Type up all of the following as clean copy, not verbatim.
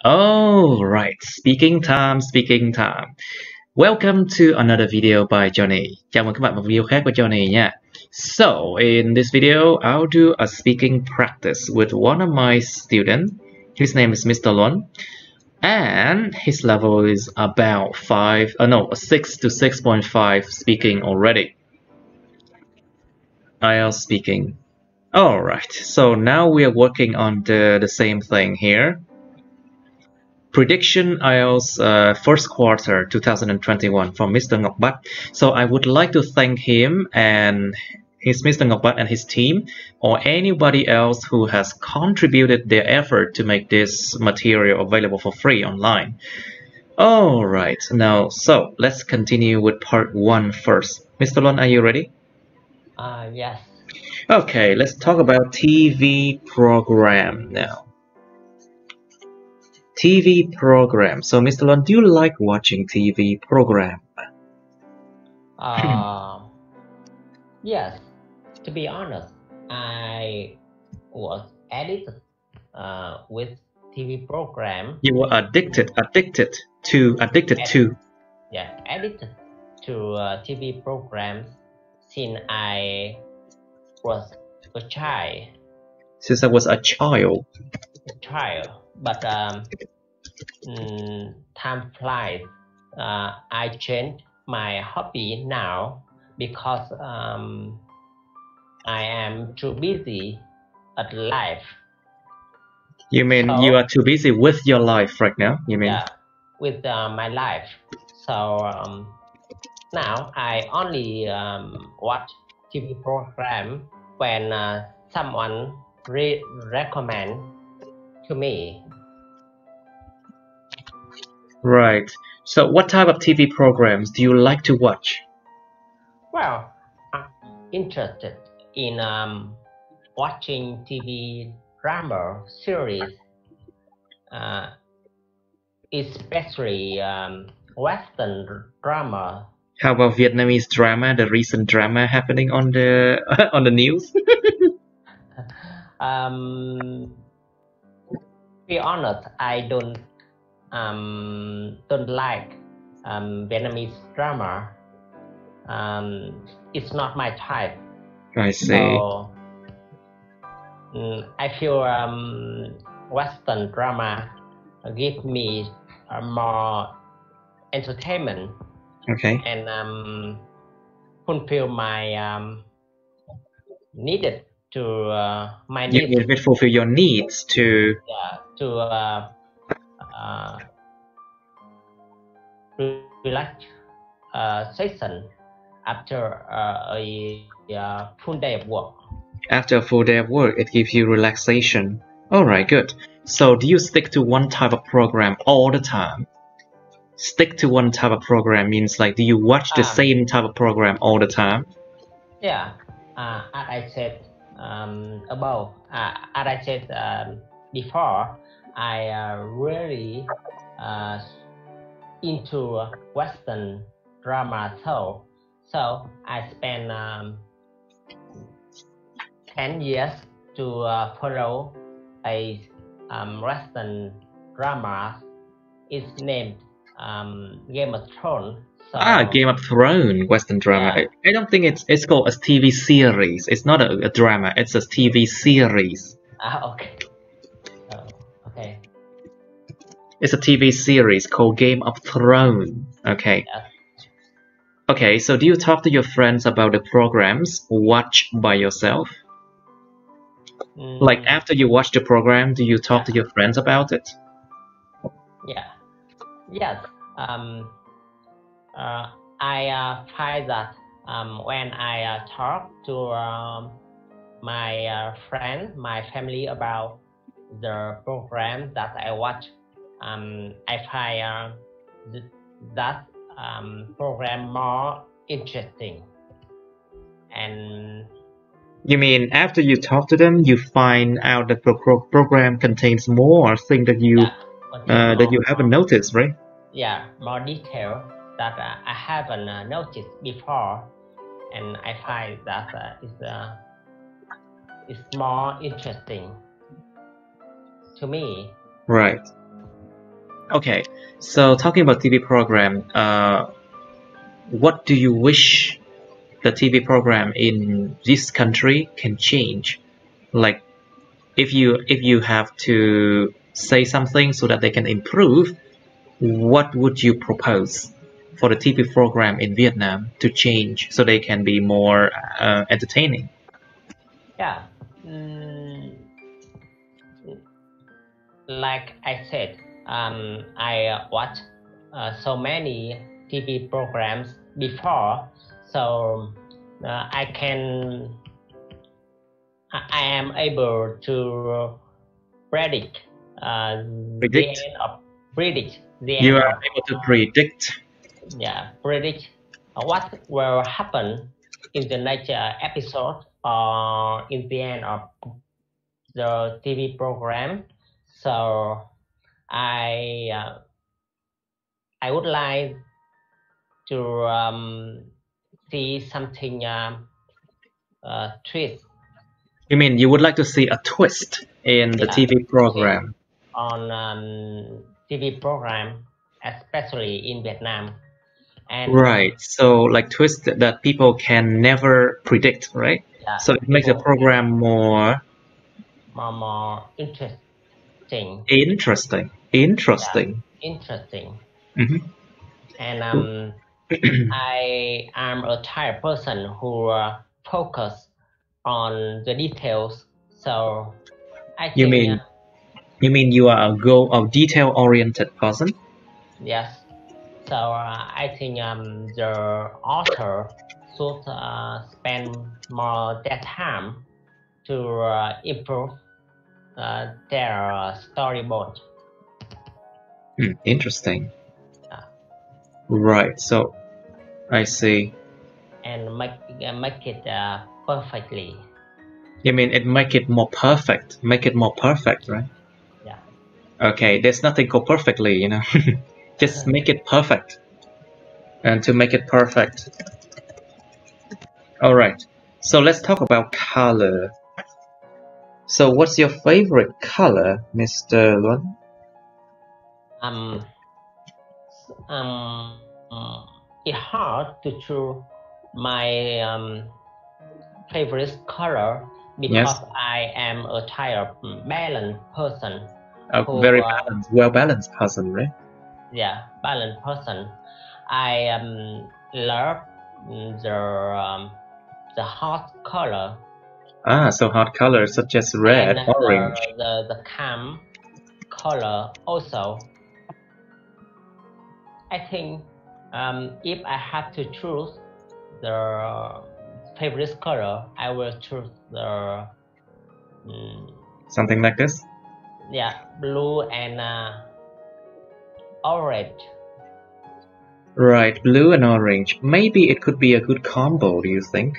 Oh, right. Speaking time, speaking time. Welcome to another video by Johnny. Chào mừng các bạn vào video khác của Johnny nha. So, in this video, I'll do a speaking practice with one of my students. His name is Mr. Luan. And his level is about 6 to 6.5 speaking already. IELTS speaking. Alright, so now we are working on the same thing here. Prediction IELTS first quarter 2021 from Mr. Ngọc Bách. So I would like to thank him and Mr. Ngọc Bách and his team, or anybody else who has contributed their effort to make this material available for free online. Alright, now so let's continue with part 1 first. Mr. Lon, are you ready? Yes. Okay, let's talk about TV program now. TV program. So, Mr. Lon, do you like watching TV program? Yes. To be honest, I was addicted with TV program. You were addicted to. Yeah, addicted to TV programs since I was a child. Since I was a child. But time flies. I changed my hobby now because I am too busy at life. You mean So, you are too busy with your life right now? You mean? Yeah, with my life. So now I only watch TV program when someone recommend to me. Right. So what type of TV programs do you like to watch? Well, I'm interested in watching TV drama series, especially Western drama. How about Vietnamese drama, the recent drama happening on the on the news? To be honest, I don't like Vietnamese drama. It's not my type. I see. So I feel Western drama give me more entertainment. Okay. And fulfill my needed to my needs. You will fulfill your needs to. Yeah, to relax session after a full day of work. After a full day of work, it gives you relaxation. Alright, good. So do you stick to one type of program all the time? Stick to one type of program means like, do you watch the same type of program all the time? Yeah, as I said above, as I said before, I really into Western drama, so I spent 10 years to follow a Western drama. It's named Game of Thrones. So, Game of Thrones, Western drama. Yeah. I don't think it's called a TV series. It's not a drama. It's a TV series. Okay. Okay. It's a TV series called Game of Thrones. Okay. Yeah. Okay, so do you talk to your friends about the programs watch by yourself? Like after you watch the program, do you talk to your friends about it? Yeah. Yes. I find that when I talk to my friend, my family about the program that I watch, I find that program more interesting. And you mean after you talk to them, you find out that the program contains more things that you haven't noticed, right? Yeah, more detail that I haven't noticed before, and I find that it's more interesting to me. Right. Okay, so talking about TV program, what do you wish the TV program in this country can change? Like, if you have to say something so that they can improve, what would you propose for the TV program in Vietnam to change so they can be more entertaining? Yeah. Mm, like I said, I watched so many TV programs before, so I am able to predict the Predict. end of predict the You end are of able to predict. predict what will happen in the next episode or in the end of the TV program. So I uh, I would like to see something twist. You mean you would like to see a twist in the Yeah, TV twist program? on TV program, especially in Vietnam. And Right. So like twist that people can never predict, right? yeah, So it makes the people program more more interesting. interesting. Yeah, Interesting. interesting. Hmm. And I am a type person who focus on the details. So I You think mean you mean you are a goal or detail oriented person? yes. So I think the author should spend more their time to improve their storyboard. Interesting. uh, Right. So I see. and make it perfectly. You mean it make it more perfect? Make it more perfect, right? Yeah. Okay. There's nothing called perfectly, you know. Just make it perfect. And to make it perfect. All right. So let's talk about color. So what's your favorite color, Mr. Luan? um, um, it's hard to choose my favorite color because Yes. I am a type of balanced person A who very balanced, well-balanced person, right? balanced person. I love the hot color Ah, so hot colors such as and red, orange. the calm color also. I think if I have to choose the favorite color, I will choose the mm, Something like this? blue and orange. Right, blue and orange. Maybe it could be a good combo, do you think?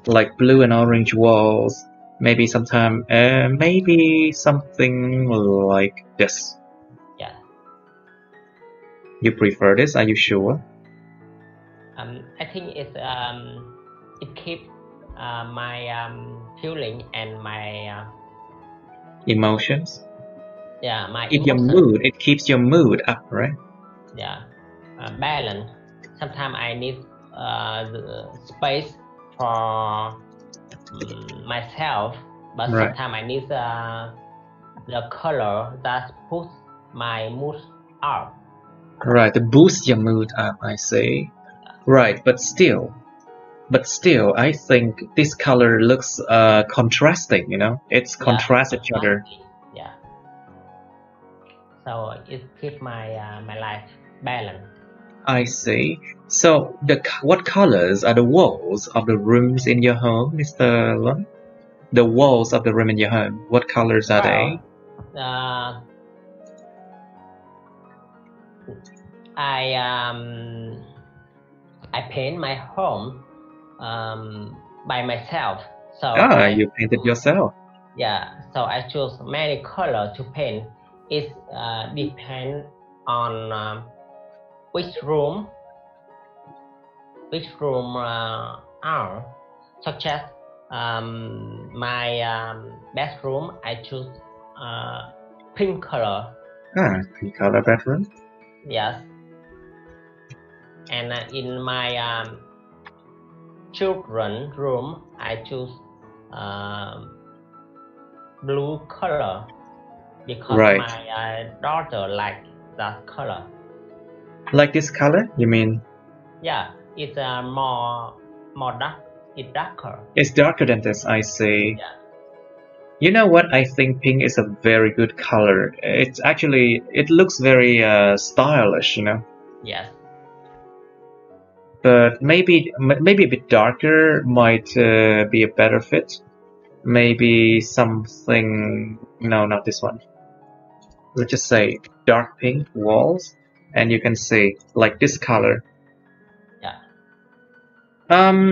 Like blue and orange walls. Maybe sometime, maybe something like this. Yeah. You prefer this? Are you sure? I think it keeps my feeling and my Emotions? my Keep your emotion. mood. It keeps your mood up, right? Yeah, balance. Sometimes I need the space for myself, but Right. sometimes I need the color that puts my mood up. Right, to boost your mood up, I say. Right, but still, I think this color looks contrasting, you know? It's Yeah, contrast each other. contrasting. Yeah, so it keeps my life balanced. I see. So, what colors are the walls of the rooms in your home, Mr. Lung? The walls of the room in your home, what colors are they? Well, I I paint my home by myself. So Ah, you painted yourself. so I choose many color to paint. It depend on which room are, such as my bedroom. I choose pink color. Three-color bedroom. Yes. And in my children room, I choose blue color because Right. my daughter likes that color. Like this color, you mean? Yeah, it's more dark. It's darker. It's darker than this, I see. Yeah. You know what? I think pink is a very good color. It's actually, it looks very stylish, you know. Yes. But maybe a bit darker might be a better fit. Maybe something. No, not this one. Let's just say dark pink walls, and you can see like this color. Yeah.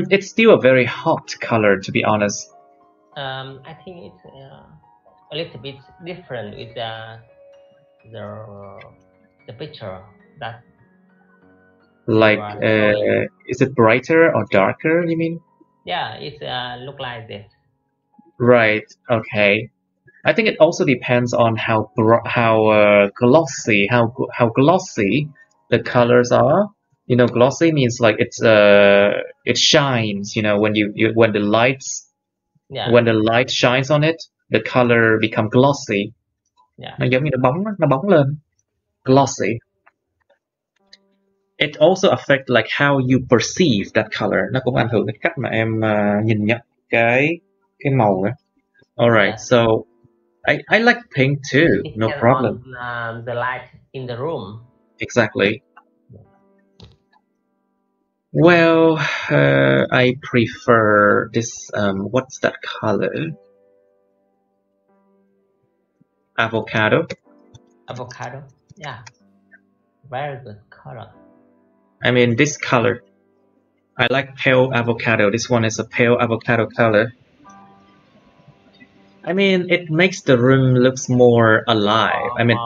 It's still a very hot color, to be honest. I think it's a little bit different with the picture that. Like, is it brighter or darker? You mean? Yeah, it look like this. Right. Okay. I think it also depends on how glossy the colors are. You know, glossy means like it shines. You know, when when the light shines on it, the color become glossy. Yeah. Nó giống như nó bóng lên. Glossy. It also affect like how you perceive that color. Nó cũng ảnh hưởng đến cách mà em nhìn nhận cái màu ấy. Alright, Yeah. so I like pink too. It No depends problem. on the light in the room. Exactly. Well, I prefer this. What's that color? Avocado. Avocado. Yeah. Very good color. I mean, this color. I like pale avocado. This one is a pale avocado color. I mean, it makes the room looks more alive. I mean,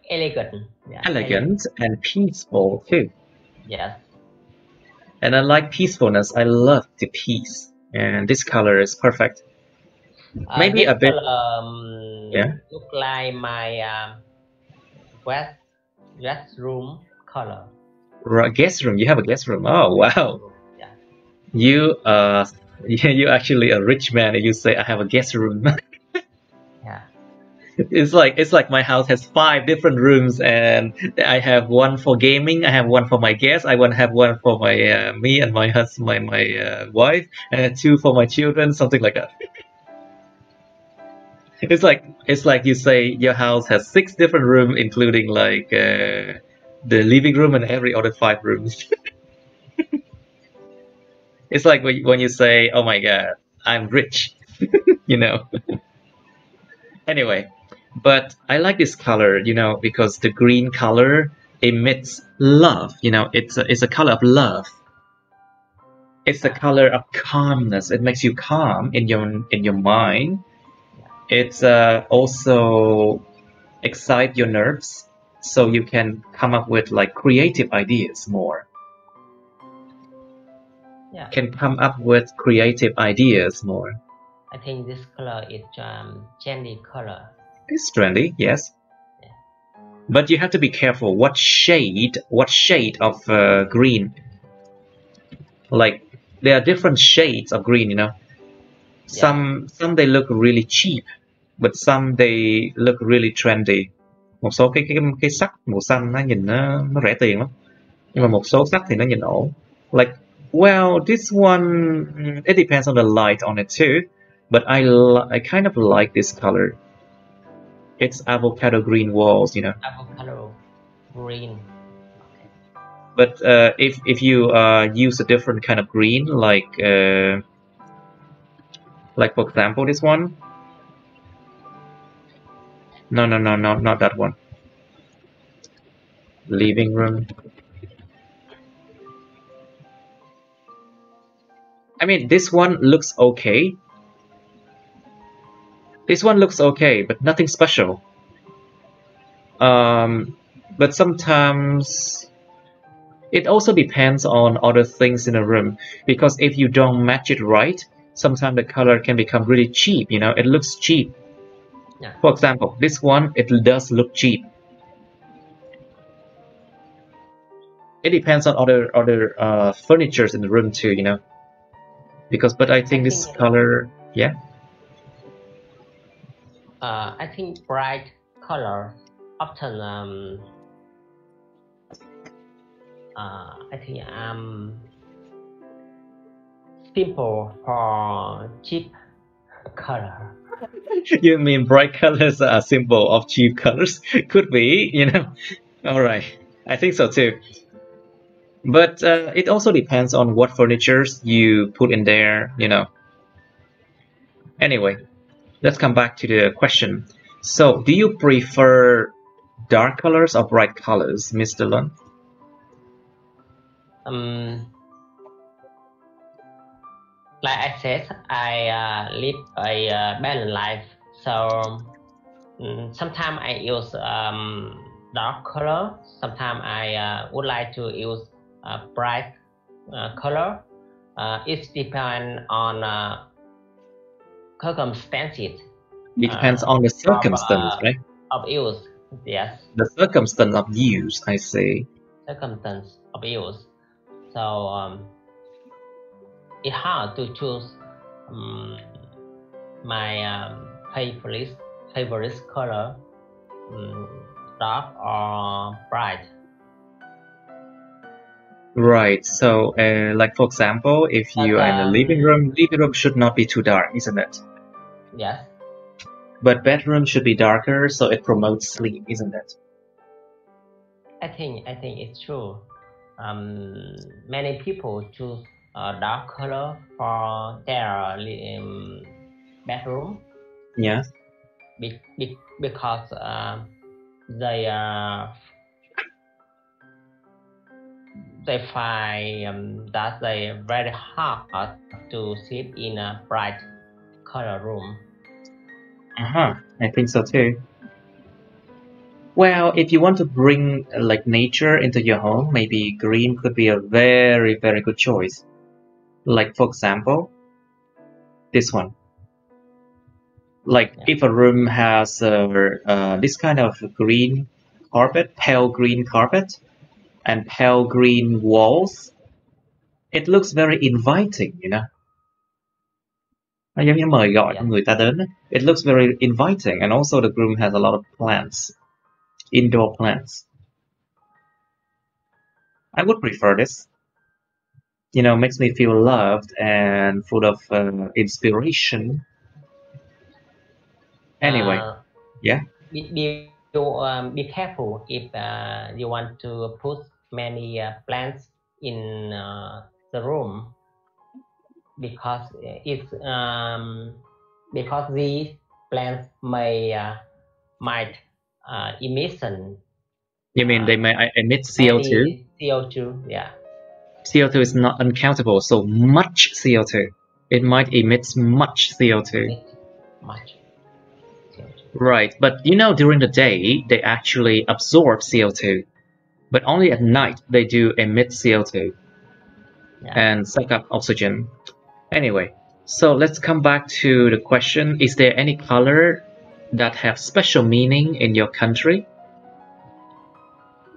elegant. Yeah, elegant and peaceful too. Yes. And I like peacefulness. I love the peace, and this color is perfect. Maybe this a bit. Color, yeah. Look like my guest room color. Guest room. You have a guest room. Oh wow. Yeah. You actually a rich man, and you say I have a guest room. Yeah. It's like my house has 5 different rooms, and I have one for gaming, I have one for my guests, I want to have one for my me and my husband, my wife, and 2 for my children, something like that. It's like you say your house has 6 different rooms, including like the living room and every other 5 rooms. It's like when you say, "Oh my God, I'm rich," you know. Anyway, but I like this color, you know, because the green color emits love. You know, it's a color of love. It's a color of calmness. It makes you calm in your mind. It's also excite your nerves, so you can come up with like creative ideas more. Yeah. Can come up with creative ideas more. I think this color is trendy color. It's trendy, yes. Yeah. But you have to be careful. What shade of green? Like there are different shades of green, you know. Some they look really cheap, but some they look really trendy. Một số cái sắc màu xanh nó nhìn nó rẻ tiền lắm, nhưng mà một số sắc thì nó nhìn ổn. Like, well, this one it depends on the light on it too, but I kind of like this color. It's avocado green walls, you know. Avocado green. But if you use a different kind of green, like for example this one. No, not that one. Living room. I mean, this one looks okay. This one looks okay, but nothing special. But sometimes it also depends on other things in a room, because if you don't match it right, sometimes the color can become really cheap, you know, it looks cheap. Yeah. For example, this one, it does look cheap. it depends on other furnitures in the room too, you know. But I think this color, yeah. I think bright color often I think simple for cheap color. You mean bright colors are a symbol of cheap colors? Could be, you know. All right, I think so too. But it also depends on what furnitures you put in there, you know. Anyway, let's come back to the question. So, do you prefer dark colors or bright colors, Mr. Lun? Like I said, I live a balanced life, so sometimes I use dark color. Sometimes I would like to use bright color. It depends on circumstances. It depends on the circumstance, right? Of use, yes. The circumstance of use, I say. Circumstance of use. So it's hard to choose my favorite color, dark or bright. Right. So, like for example, if you are in the living room should not be too dark, isn't it? Yes. But bedroom should be darker, so it promotes sleep, isn't it? I think it's true. Many people choose dark color for their bedroom. Yeah. Because they find that they very hard to sleep in a bright color room. I think so too. Well, if you want to bring like nature into your home, maybe green could be a very, very good choice. Like for example, this one. Like if a room has this kind of green carpet, pale green carpet, and pale green walls, it looks very inviting, you know. Nó giống như mời gọi người ta đến. It looks very inviting, and also the room has a lot of plants, indoor plants. I would prefer this. You know, makes me feel loved and full of inspiration. Anyway, yeah. Be careful if you want to put many plants in the room, because these plants might emission. You mean they may emit CO2? CO2, yeah. CO2 is not uncountable, so much CO2. It might emit much CO2. Much CO2. Right, but you know, during the day, they actually absorb CO2. But only at night, they do emit CO2 and suck up oxygen. Anyway, so let's come back to the question. Is there any color that have special meaning in your country?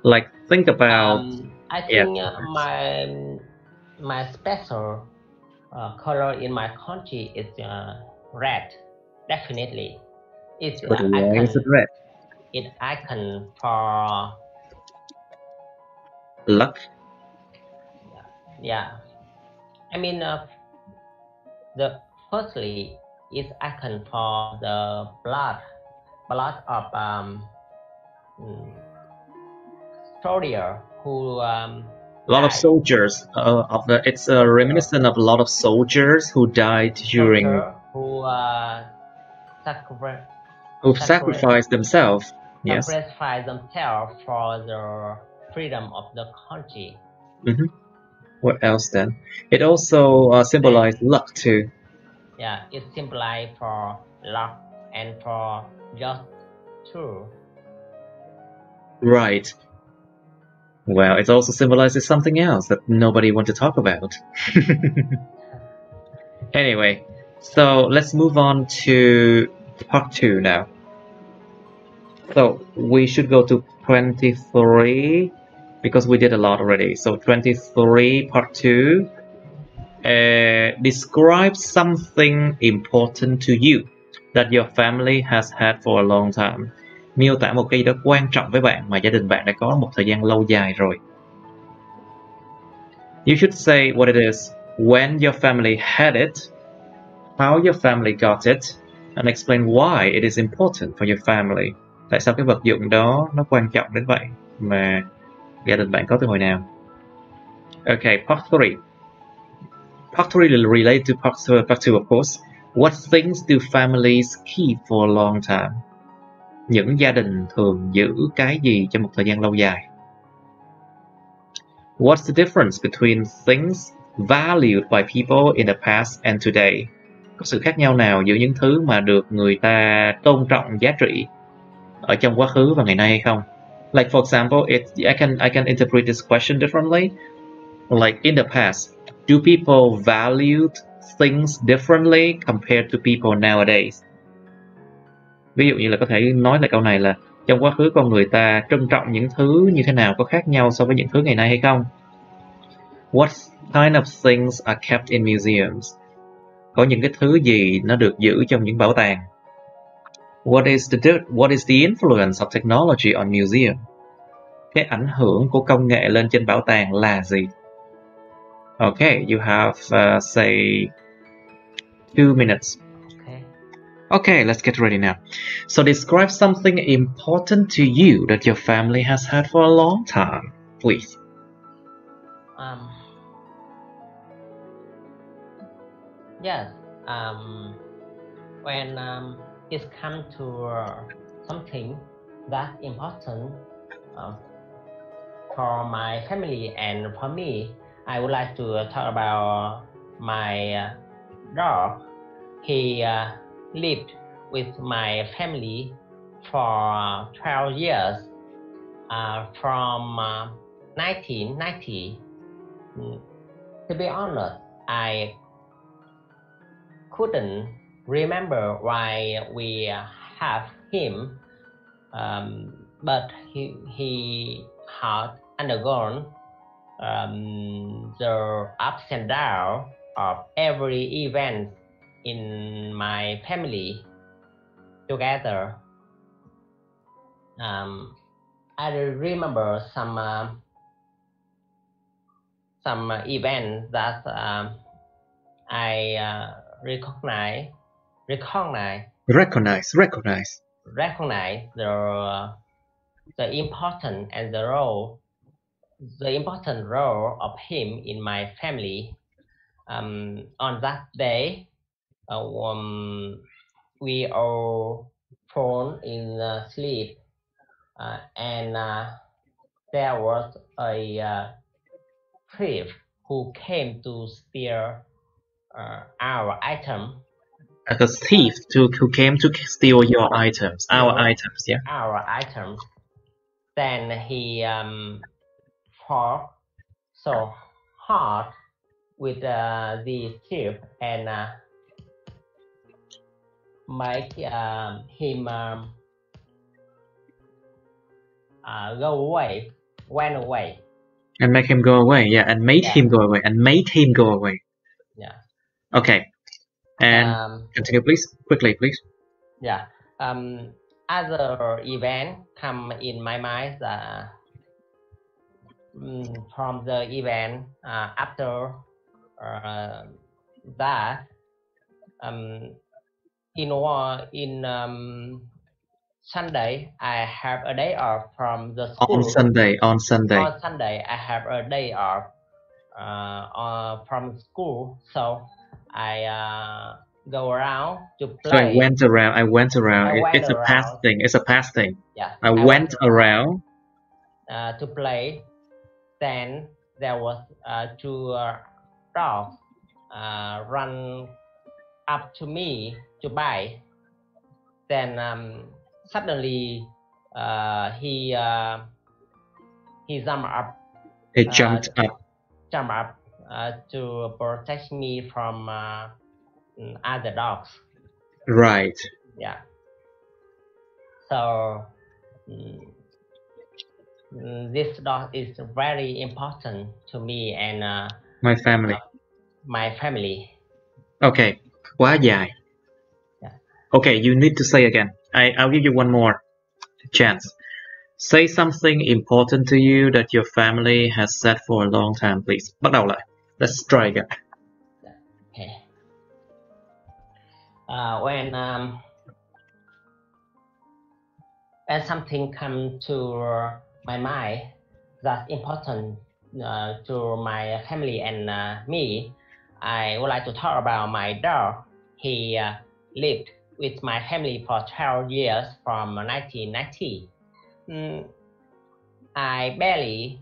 Like, think about... I think my special color in my country is red. Definitely. It's why is it red? It's icon for luck. Yeah. I mean, firstly is icon for the blood of soldier who a lot of soldiers it's reminiscent of a lot of soldiers who died during who sacrificed themselves. Yes. Sacrifice themselves for the freedom of the country. What else then? It also symbolized luck too. Yeah, it symbolized for luck and for just true. Right. Well, it also symbolizes something else that nobody wants to talk about. Anyway, so let's move on to part 2 now. So we should go to 23 because we did a lot already. So 23, part 2. Describe something important to you that your family has had for a long time. Miêu tả một cái gì đó quan trọng với bạn mà gia đình bạn đã có một thời gian lâu dài rồi. You should say what it is, when your family had it, how your family got it, and explain why it is important for your family. Tại sao cái vật dụng đó nó quan trọng đến vậy mà gia đình bạn có từ hồi nào? Okay, part 3. Part 3 related to part 2, of course. What things do families keep for a long time? Những gia đình thường giữ cái gì trong một thời gian lâu dài? What's the difference between things valued by people in the past and today? Có sự khác nhau nào giữa những thứ mà được người ta tôn trọng giá trị ở trong quá khứ và ngày nay hay không? Like for example, I can interpret this question differently. Like in the past, do people valued things differently compared to people nowadays? Ví dụ như là có thể nói lại câu này là trong quá khứ con người ta trân trọng những thứ như thế nào, có khác nhau so với những thứ ngày nay hay không? What kind of things are kept in museums? Có những cái thứ gì nó được giữ trong những bảo tàng? What is the influence of technology on museum? Cái ảnh hưởng của công nghệ lên trên bảo tàng là gì? Okay, you have say 2 minutes. Okay, let's get ready now. So describe something important to you that your family has had for a long time, please. Yes. When it comes to something that's important for my family and for me, I would like to talk about my dog. He lived with my family for 12 years from 1990. To be honest, I couldn't remember why we have him, but he had undergone the ups and downs of every event in my family together. I remember some events that I recognize the important and the important role of him in my family. On that day, we all fall in sleep, and there was a thief who came to steal our item. A thief who came to steal your items, our items, yeah. Our items. Then he fought so hard with the thief and make him went away. And make him go away, yeah, and made him go away. Yeah. Okay. And continue, please. Quickly, please. Yeah. Other event come in my mind from the event after that. In Sunday, I have a day off from the school. On Sunday, I have a day off from school, so I go around to play. So I went around. It's a past thing. Yeah. I went around to play. Then there was 2 dogs run up to me to bite. Then suddenly he jumped up. He jumped up to protect me from other dogs. Right. Yeah. So this dog is very important to me and my family. My family. Okay, quá dài. Yeah. Okay, you need to say again. I'll give you one more chance. Say something important to you that your family has said for a long time, please. Bắt đầu lại. Let's try again. Okay. When something comes to my mind that's important to my family and me, I would like to talk about my dog. He lived with my family for 12 years from 1990. I barely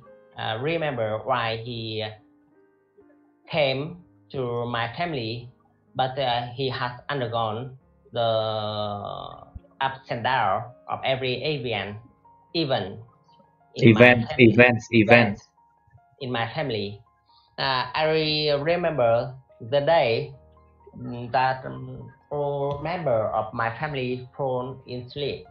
remember why he came to my family, but he has undergone the ups and downs of every event in my family. I remember the day that all members of my family fell asleep.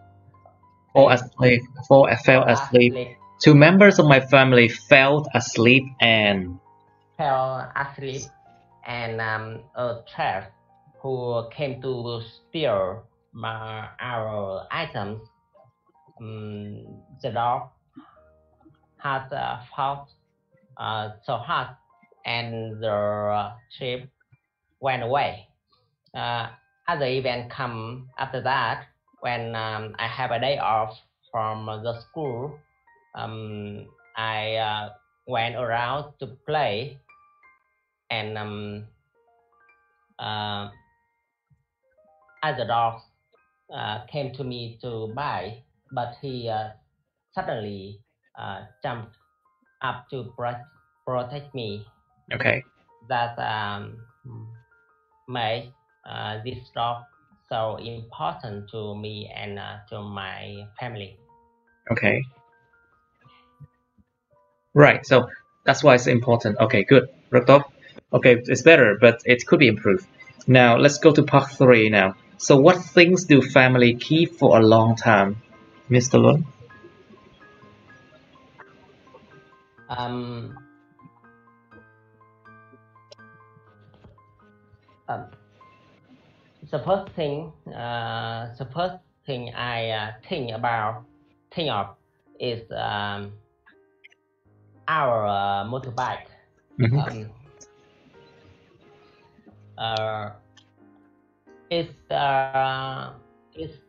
Fell asleep. Two members of my family fell asleep and a theft who came to steal our items. The dog had fought so hard, and the trip went away. Other events come after that. When I have a day off from the school, I went around to play, and other dogs came to me to bite, but he suddenly jumped up to protect me. Okay. That made this dog so important to me and to my family. Okay. Right, so that's why it's important. Okay, good. Rất tốt. Okay, it's better, but it could be improved. Now, let's go to part 3 now. So what things do family keep for a long time, Mr. Lun? The first thing I think of is our motorbike. It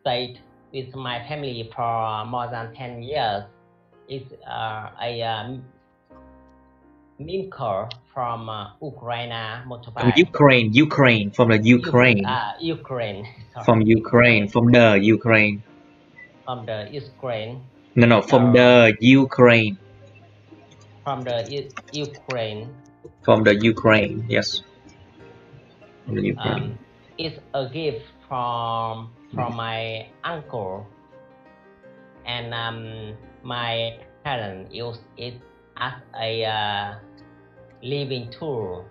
stayed with my family for more than 10 years. It's a Minker from Ukraine motorbike. From Ukraine. From the Ukraine. Ukraine. Sorry. From Ukraine. From the Ukraine. From the Ukraine. No, from the Ukraine. From the Ukraine. From the Ukraine, yes. From the Ukraine. It's a gift from my uncle, and my parents use it as a living tool.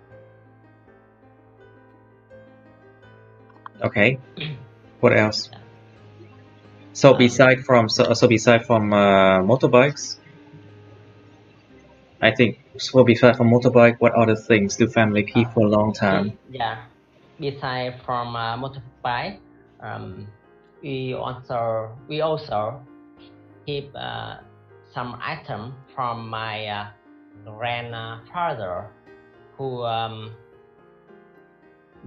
Okay. What else? So beside from motorbikes, I think. So beside from motorbike, what other things do family keep for a long time? Beside from motorbike, we also keep some item from my grandfather who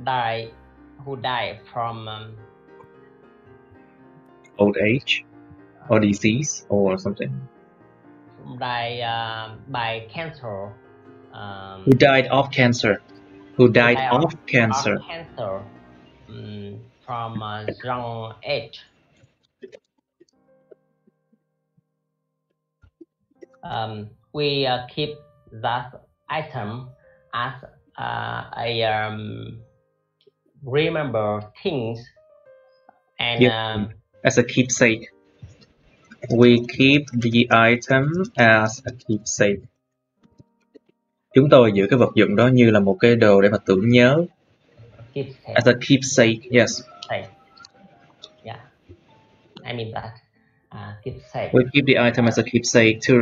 died from old age or disease or something. By cancer. Who died of cancer? From a young age. We keep that item as a remember things and as a keepsake. We keep the item as a keepsake. Chúng tôi giữ cái vật dụng đó như là một cái đồ để mà tưởng nhớ. As a keepsake, yes. Yeah, I mean that. keepsake. We keep the item as a keepsake to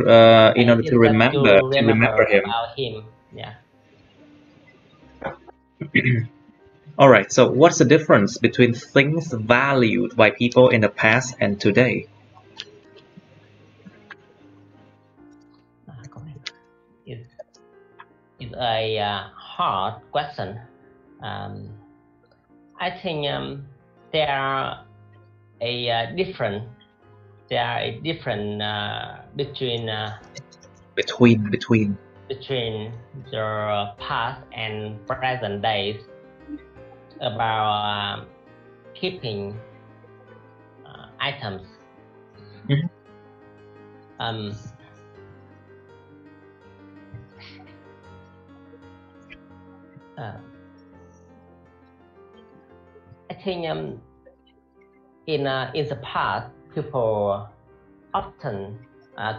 in order to remember him. About him. Yeah. All right. So, what's the difference between things valued by people in the past and today? It's a hard question. I think there are a different. There are a different between the past and present days about keeping items. I think in the past, people often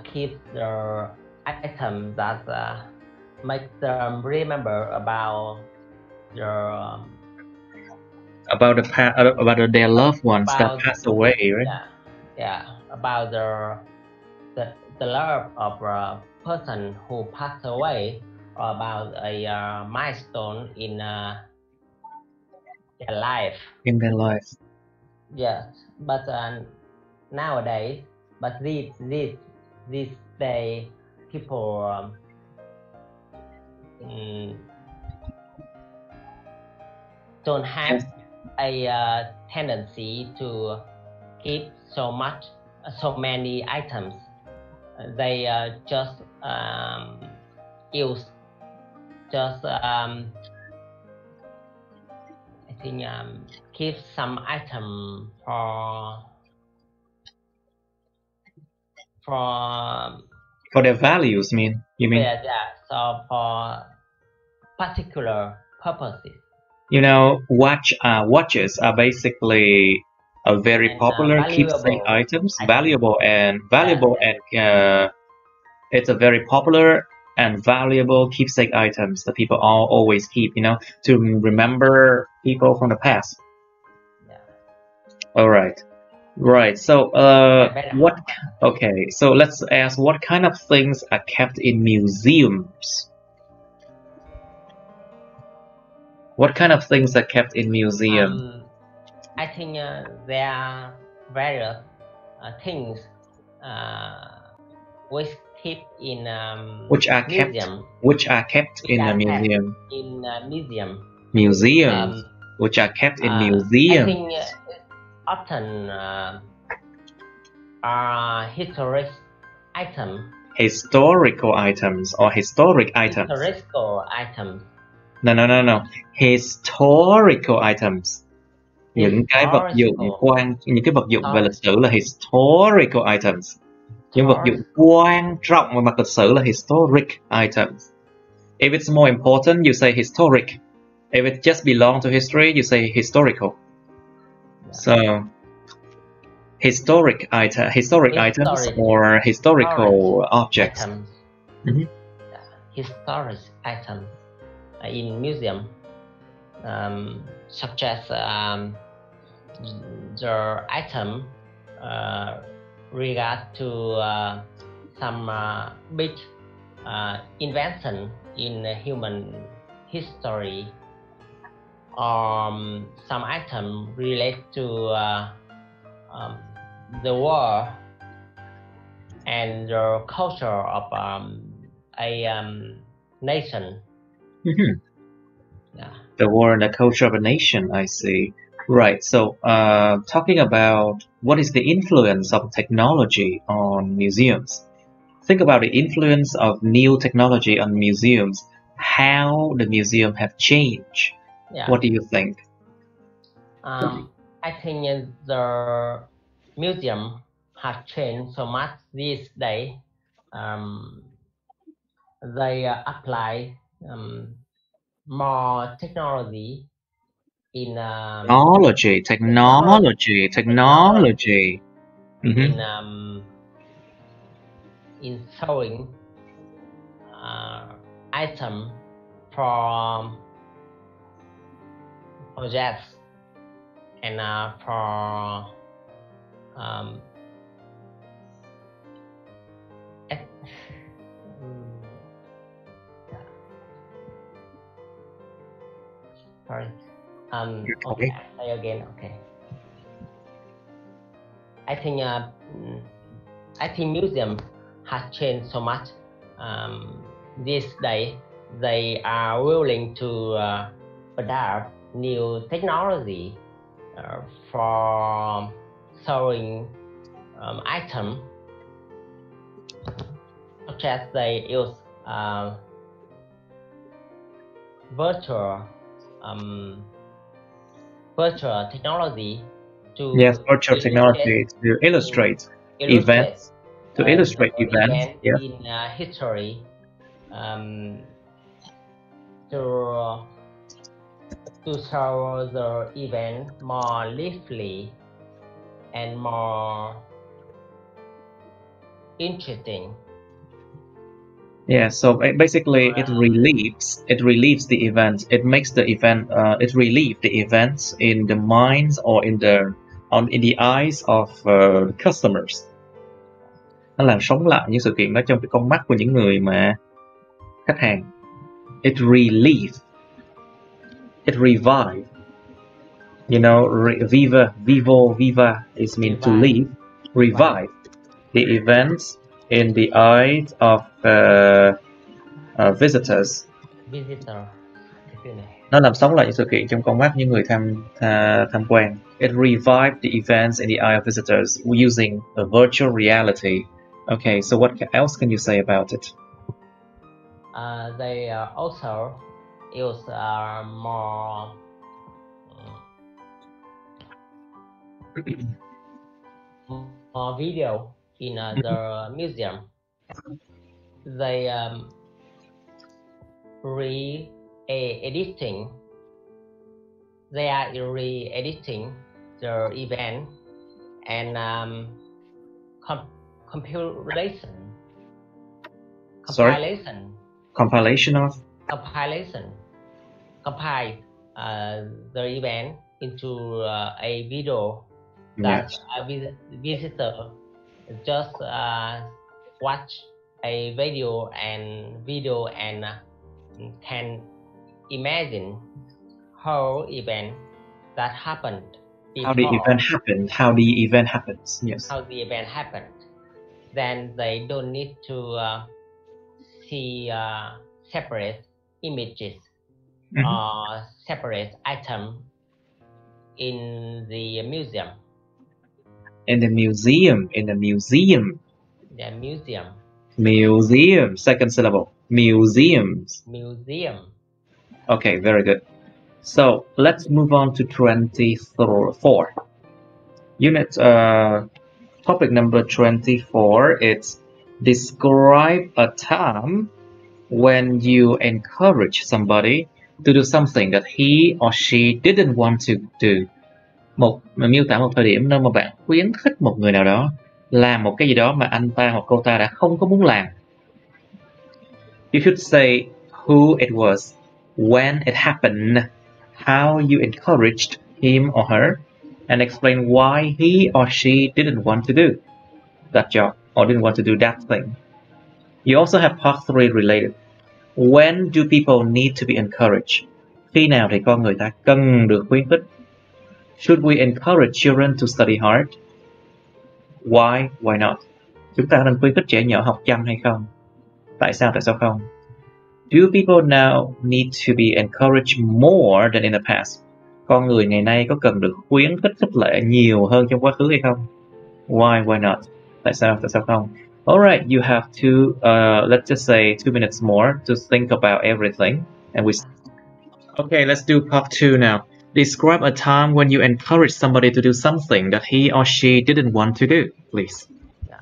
keep the item that make them remember about their about their loved ones that passed away, right? Yeah, about the love of a person who passed away, or about a milestone in their life. Yes, but nowadays, but this day, people don't have a tendency to keep so many items. They just use I think keep some item for their values. You mean? Yeah. So for particular purposes. You know, watches are basically a very popular keepsake items, valuable and it's a very popular and valuable keepsake items that people always keep, you know, to remember people from the past. Yeah. All right. Right. So, okay. So let's ask, what kind of things are kept in museums? What kind of things are kept in museums? I think there are various things which keep in which are kept in a museum. Museums, which are kept in museums. I think often are historical items or historic items. Historical items. No. Historical items. Những cái vật dụng về lịch sử là historical items. Những vật dụng quan trọng về mặt lịch sử là historic items. If it's more important, you say historic. If it just belongs to history, you say historical. Yeah. So, historic items or historical objects. Historic items in museum, such as the item regard to some big invention in human history, or some item related to the war and the culture of a nation. Yeah. The war and the culture of a nation, I see. Right, so talking about what is the influence of technology on museums. Think about the influence of new technology on museums, how the museum have changed. Yeah. What do you think? I think the museum have changed so much these days. They apply more technology in technology. In showing item from projects and for I- mm, yeah, sorry. Okay, Okay. I say again. Okay. I think I think museum has changed so much. These days, they are willing to adapt new technology for showing item, such as they use virtual um, virtual technology Yes, to virtual illustrate technology to to illustrate illustrate events, to illustrate the events. event Yes. in history, um, to show the event more lively and more interesting. Yeah, so basically it relieves the event. It makes the event it relieve the events in the minds or in the eyes of customers. Nó làm sống lại những sự kiện đó trong cái con mắt của những người mà khách hàng. It relieve, it revive. You know, viva is mean to Revive, leave. Revive the events in the eyes of visitors. visitor. Cái từ này. Nó làm sống lại những sự kiện trong con mắt những người tham quan. It revived the events in the eye of visitors using a virtual reality. Okay, so what else can you say about it? They also use more more video in the museum. They re-editing. They are re-editing the event and compilation. Sorry? Compilation of? Compilation. Compile the event into a video that Yes. a visitor just watch a video and can imagine how event that happened before. How the event happened. How the event happens. Yes. How the event happened. Then they don't need to see separate images or separate item in the museum. In the museum. In the museum. The museum. Museum. Second syllable. Museums. Museum. Okay, very good. So let's move on to 24. Unit topic number 24 is describe a time when you encourage somebody to do something that he or she didn't want to do. Miêu tả một thời điểm nơi mà bạn khuyến khích một người nào đó làm một cái gì đó mà anh ta hoặc cô ta đã không có muốn làm. You should say who it was, when it happened, how you encouraged him or her, and explain why he or she didn't want to do that job or didn't want to do that thing. You also have part 3 related. When do people need to be encouraged? Khi nào thì con người ta cần được khuyến khích? Should we encourage children to study hard? Why? Why not? Chúng ta nên khuyến khích trẻ nhỏ học chăm hay không? Tại sao không? Do people now need to be encouraged more than in the past? Con người ngày nay có cần được khuyến khích khích lệ nhiều hơn trong quá khứ hay không? Why not? Tại sao không? Alright, you have to, let's just say 2 minutes more to think about everything. And Okay, let's do part 2 now. Describe a time when you encouraged somebody to do something that he or she didn't want to do, please. Yeah.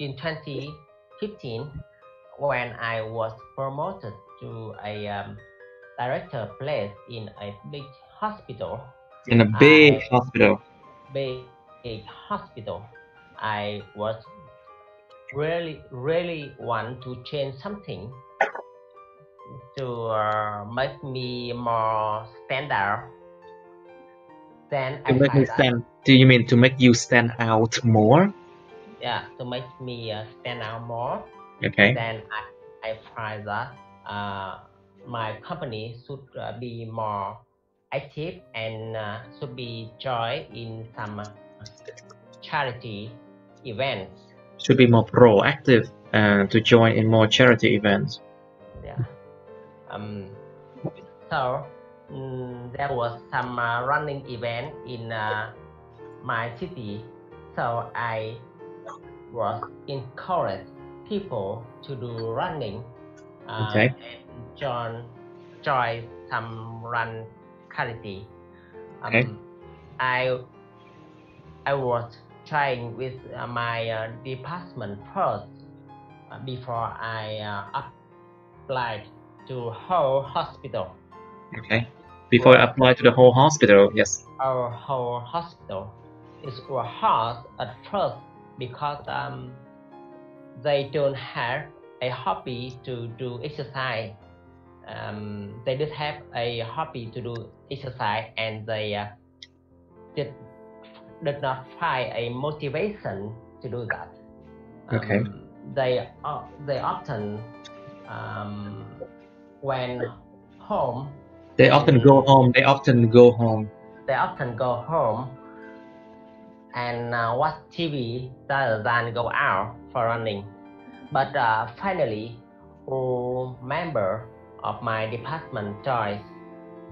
In 2015, when I was promoted to a director place in a big hospital. In a big hospital. Big hospital. I was really want to change something to make me more standard Then To I make me find that, stand. Do you mean to make you stand out more? yeah, to make me stand out more. Okay. Then I find that my company should be more active and should be join in some charity events. Should be more proactive to join in more charity events. Yeah. So there was some running event in my city. So I was encouraged people to do running Okay. and join some run charity. Okay. I was trying with my department first before I applied to whole hospital. Okay. Before I apply to the whole hospital, yes. Our whole hospital is hard at first because they don't have a hobby to do exercise. They did have a hobby to do exercise, and they did not find a motivation to do that. Okay. They often went home. They often go home. They often go home. They often go home and watch TV rather than go out for running. But finally, a member of my department joined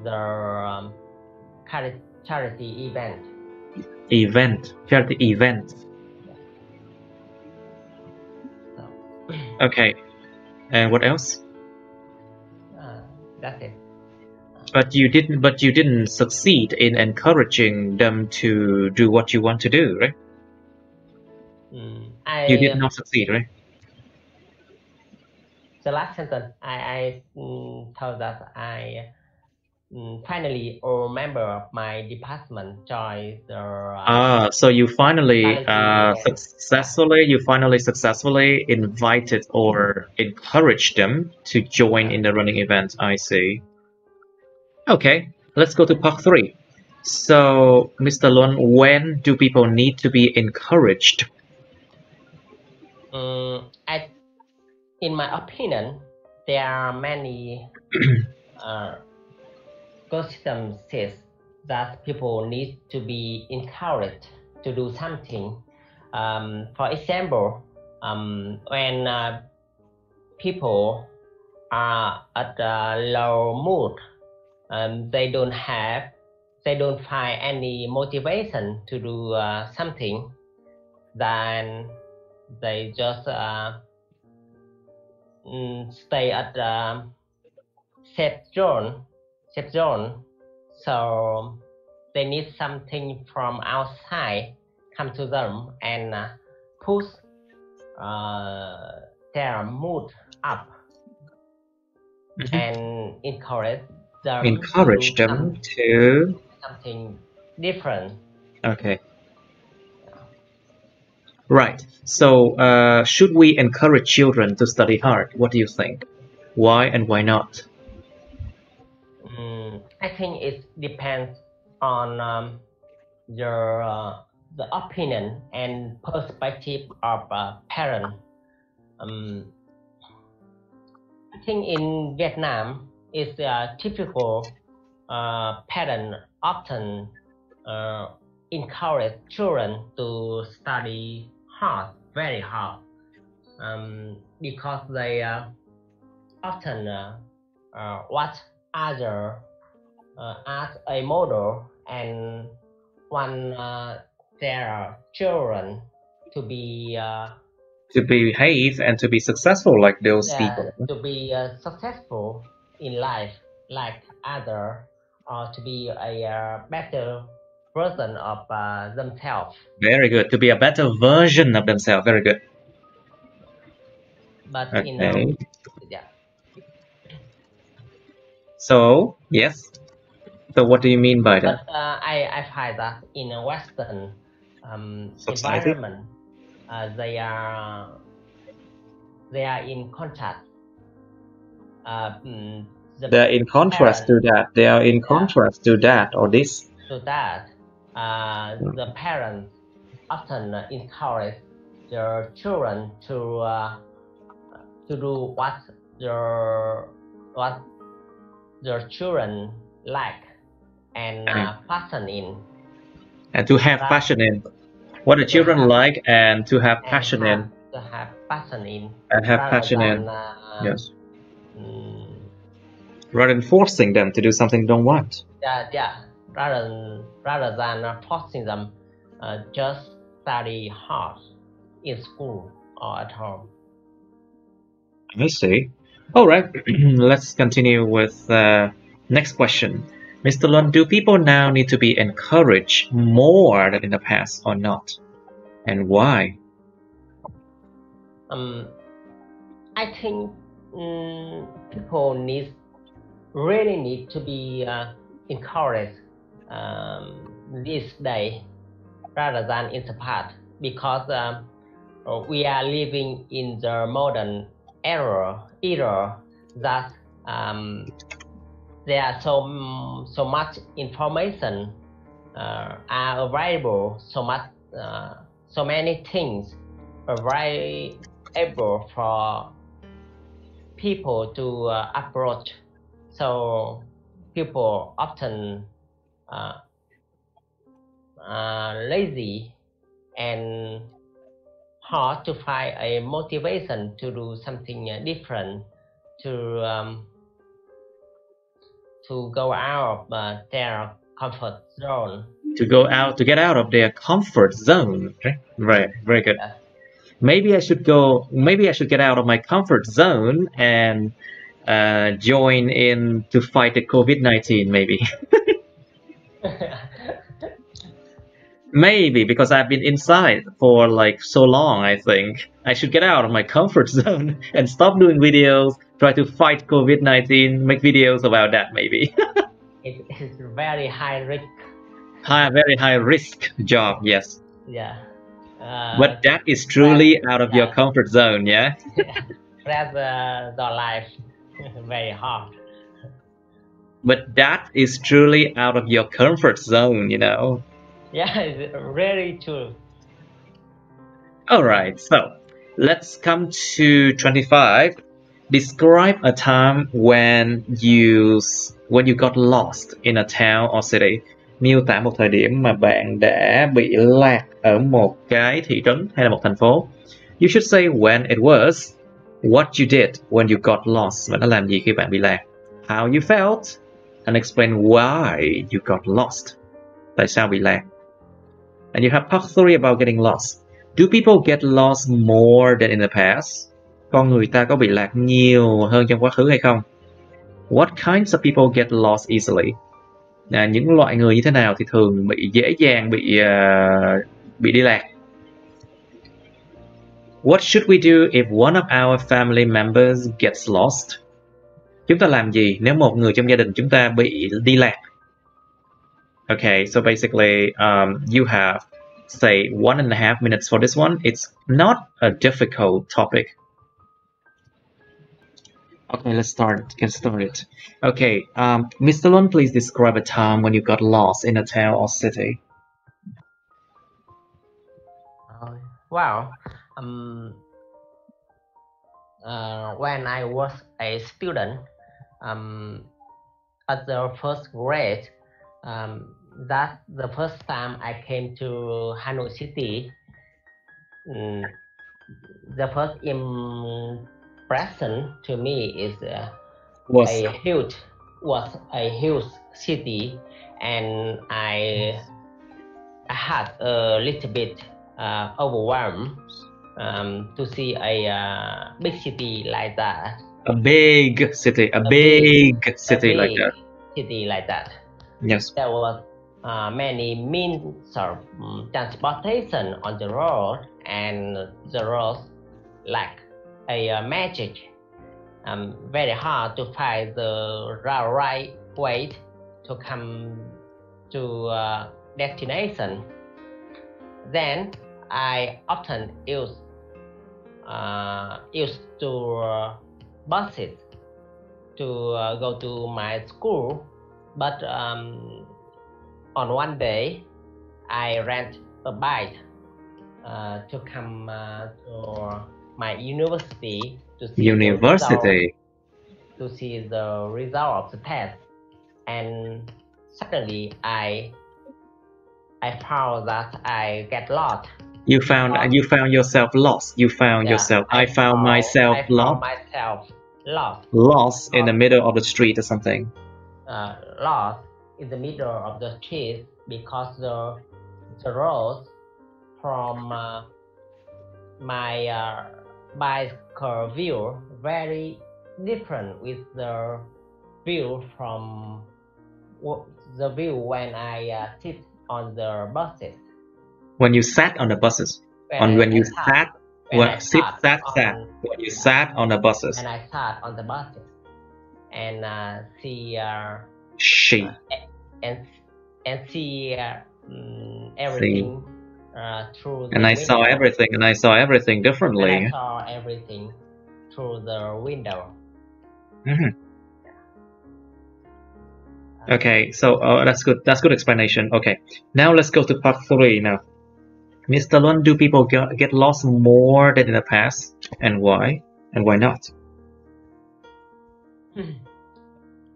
the charity event. Charity event. So, Okay. And what else? that's it. But you didn't succeed in encouraging them to do what you want to do, right? You did not succeed, right? The last sentence, I told that I finally a member of my department joined the So you finally charity successfully invited or encouraged them to join in the running event. I see. Okay, let's go to part 3. So, Mr. Lon, when do people need to be encouraged? In my opinion, there are many circumstances that people need to be encouraged to do something. For example, when people are at a low mood, they don't find any motivation to do something, then they just stay at safe zone. So they need something from outside come to them and push their mood up and encourage them to something different. Okay. Right. So, should we encourage children to study hard? What do you think? Why and why not? I think it depends on the opinion and perspective of parent. I think in Vietnam, it's a typical parent often encourage children to study hard, very hard, because they often watch other as a model and want their children to be to behave and to be successful like those people. to be successful in life like other, or to be a better version of themselves. Very good. To be a better version of themselves. Very good. But Okay. yeah. So, yes. So what do you mean by that? But I find that in a Western Society? environment, they are in contrast. They're in contrast to that. They are in contrast to that or this. To that, the parents often encourage their children to do what their children like and passion in. And to have passion in what the children like, and to have passion in. To have passion in. And have passion in. Yes. Rather than forcing them to do something they don't want. Yeah. Rather than forcing them, just study hard in school or at home. I see. All right. Let's continue with next question. Mr. Lund, do people now need to be encouraged more than in the past or not? And why? I think people really need to be encouraged this day rather than in the past, because we are living in the modern era that there are so much information are available, so many things available for people to approach. So people often lazy and hard to find a motivation to do something different, to go out of their comfort zone. To get out of their comfort zone. Right, very good. Yeah. Maybe I should get out of my comfort zone and join in to fight the COVID-19, maybe. Maybe, because I've been inside for like so long. I think I should get out of my comfort zone and stop doing videos, try to fight COVID-19, make videos about that, maybe. It is very high risk. Very high risk job, yes. Yeah. But that is truly out of your comfort zone, yeah? That's the life very hard. But that is truly out of your comfort zone, you know? Yeah, it's really true. Alright, so let's come to 25. Describe a time when you got lost in a town or city. Miêu tả một thời điểm mà bạn đã bị lạc ở một cái thị trấn hay là một thành phố. You should say when it was, what you did when you got lost. Bạn đã làm gì khi bạn bị lạc. How you felt, and explain why you got lost. Tại sao bị lạc. And you have part 3 about getting lost. Do people get lost more than in the past? Con người ta có bị lạc nhiều hơn trong quá khứ hay không? What kinds of people get lost easily? Những loại người như thế nào thì thường dễ dàng bị đi lạc? What should we do if one of our family members gets lost? Chúng ta làm gì nếu một người trong gia đình chúng ta bị đi lạc? Okay, so basically, you have, say, 1.5 minutes for this one. It's not a difficult topic. Okay, let's get started. Okay, Mr. Lund, please describe a time when you got lost in a town or city. Wow. When I was a student, at the first grade, that's the first time I came to Hanoi City. The first impression to me is was a huge city, and I had a little bit overwhelmed to see a big city like that. A big city like that. City like that. Yes. There was many means of transportation on the road, and the roads like a magic. Very hard to find the right way to come to destination. Then I often used to buses to go to my school, but on one day I rent a bike to come to my university to see the result of the test, and suddenly I found that I get lost. You found yourself lost. You found yourself. I found myself lost. Lost in the middle of the street or something. Lost in the middle of the street because the roads from my bicycle view very different with the view from the view when I sit on the buses. When you sat on the buses. When you sat on the buses. And I sat on the buses and see everything through the window. I saw everything differently. And I saw everything through the window. Okay, so that's good. That's good explanation. Okay, now let's go to part 3 now. Mr. Lun, do people get lost more than in the past, and why? And why not?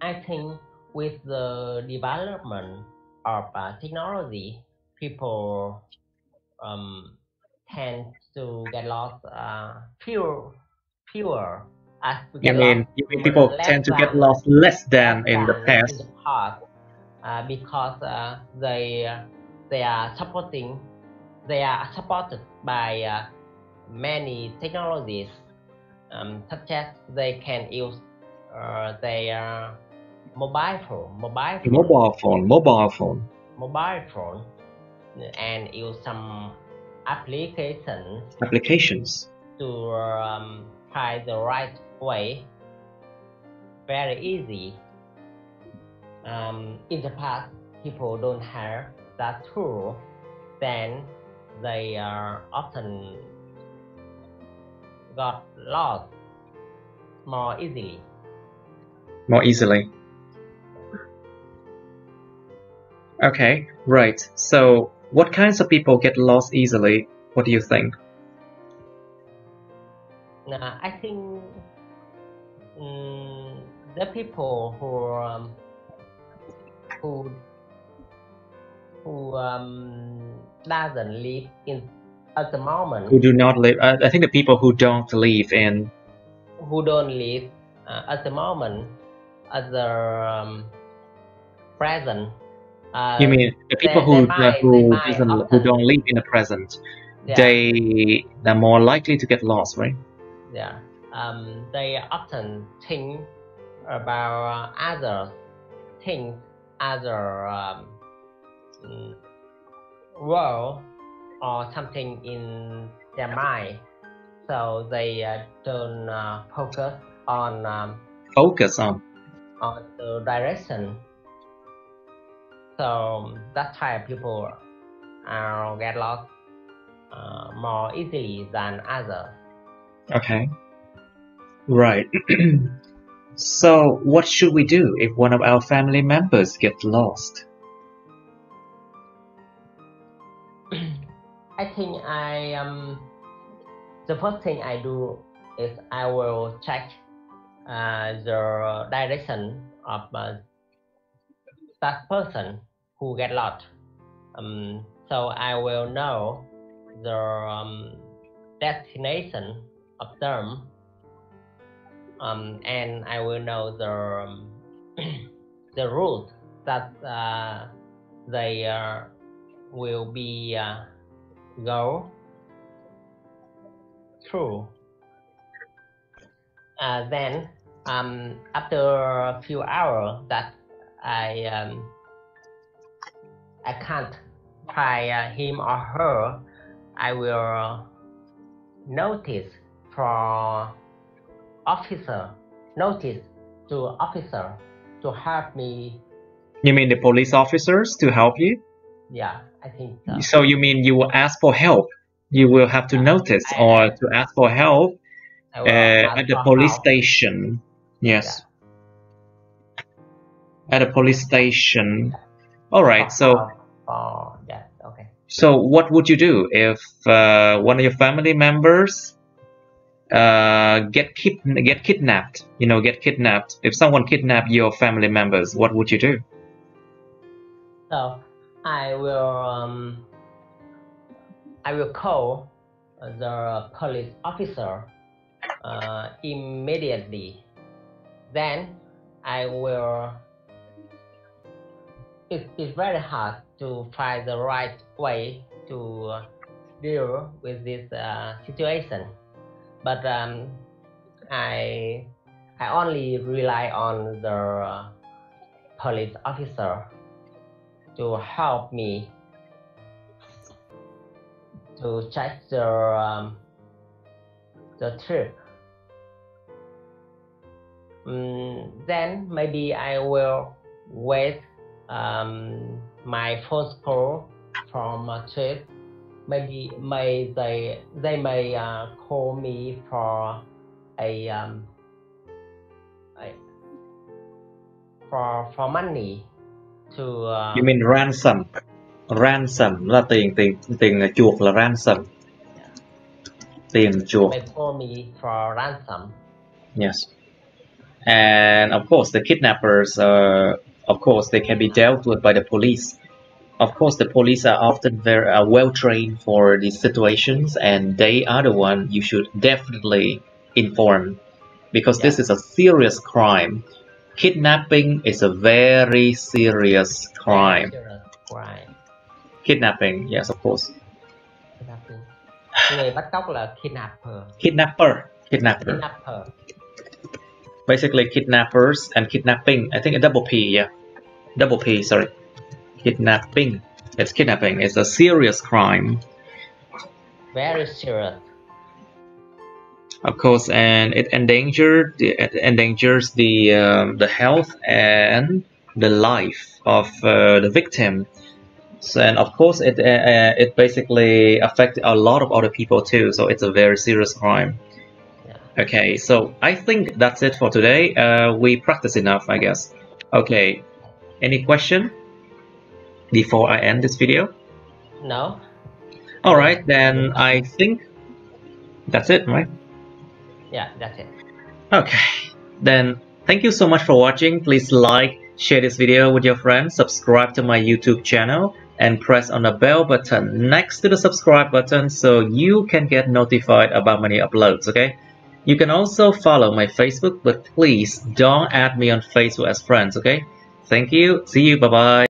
I think with the development of technology, people tend to get lost fewer. You mean people tend to get lost less than in the past? Because they are supported by many technologies, such as they can use their mobile phone, and use some applications to find the right way very easy. In the past, people don't have that tool, then they often got lost more easily. Okay, right. So what kinds of people get lost easily? What do you think? I think the people who doesn't live in at the moment. Who do not live. I think the people who don't live in. Who don't live at the moment, at the present. You mean the people who don't live in the present? Yeah. They are more likely to get lost, right? Yeah. They often think about other things, other world or something in their mind, so they don't focus on the direction. So that's why people get lost more easily than others. Okay. Right. So what should we do if one of our family members gets lost? I think the first thing I do is I will check the direction of that person who get lost. So I will know the destination of them, and I will know the route that they will be go through. Then after a few hours that I can't find him or her, I will notice to officer to help me. You mean the police officers to help you? Yeah, I think so. So you mean you will ask for help? You will have to notice or to ask for help at the police station. Yes. Yeah. At a police station. All right. So. Yes. Okay. So what would you do if one of your family members get kidnapped? You know, get kidnapped. If someone kidnapped your family members, what would you do? So I will call the police officer immediately. Then I will. It's very hard to find the right way to deal with this situation, but I only rely on the police officer to help me to check the trip. Then maybe I will wait my phone call from a trip. Maybe they may call me for for money to. You mean ransom? Ransom là tiền chuộc là ransom. Tiền chuộc. They call me for ransom. Yes. And of course, the kidnappers, of course, they can be dealt with by the police. Of course, the police are often very well trained for these situations, and they are the one you should definitely inform, because this is a serious crime. Kidnapping is a very serious crime. Kidnapping, yes, of course. Người bắt cóc là kidnapper. Kidnapper. Basically, kidnappers and kidnapping. I think a double P, yeah. Double P, sorry. Kidnapping. It's kidnapping. It's a serious crime. Very serious. Of course, and it endangers the health and the life of the victim. So, and of course, it basically affects a lot of other people too. So it's a very serious crime. Okay, so I think that's it for today. We practiced enough, I guess. Okay, any question before I end this video? No. Alright, then I think that's it, right? Yeah, that's it. Okay, then thank you so much for watching. Please like, share this video with your friends, subscribe to my YouTube channel, and press on the bell button next to the subscribe button so you can get notified about my new uploads, okay? You can also follow my Facebook, but please don't add me on Facebook as friends, okay? Thank you. See you. Bye-bye.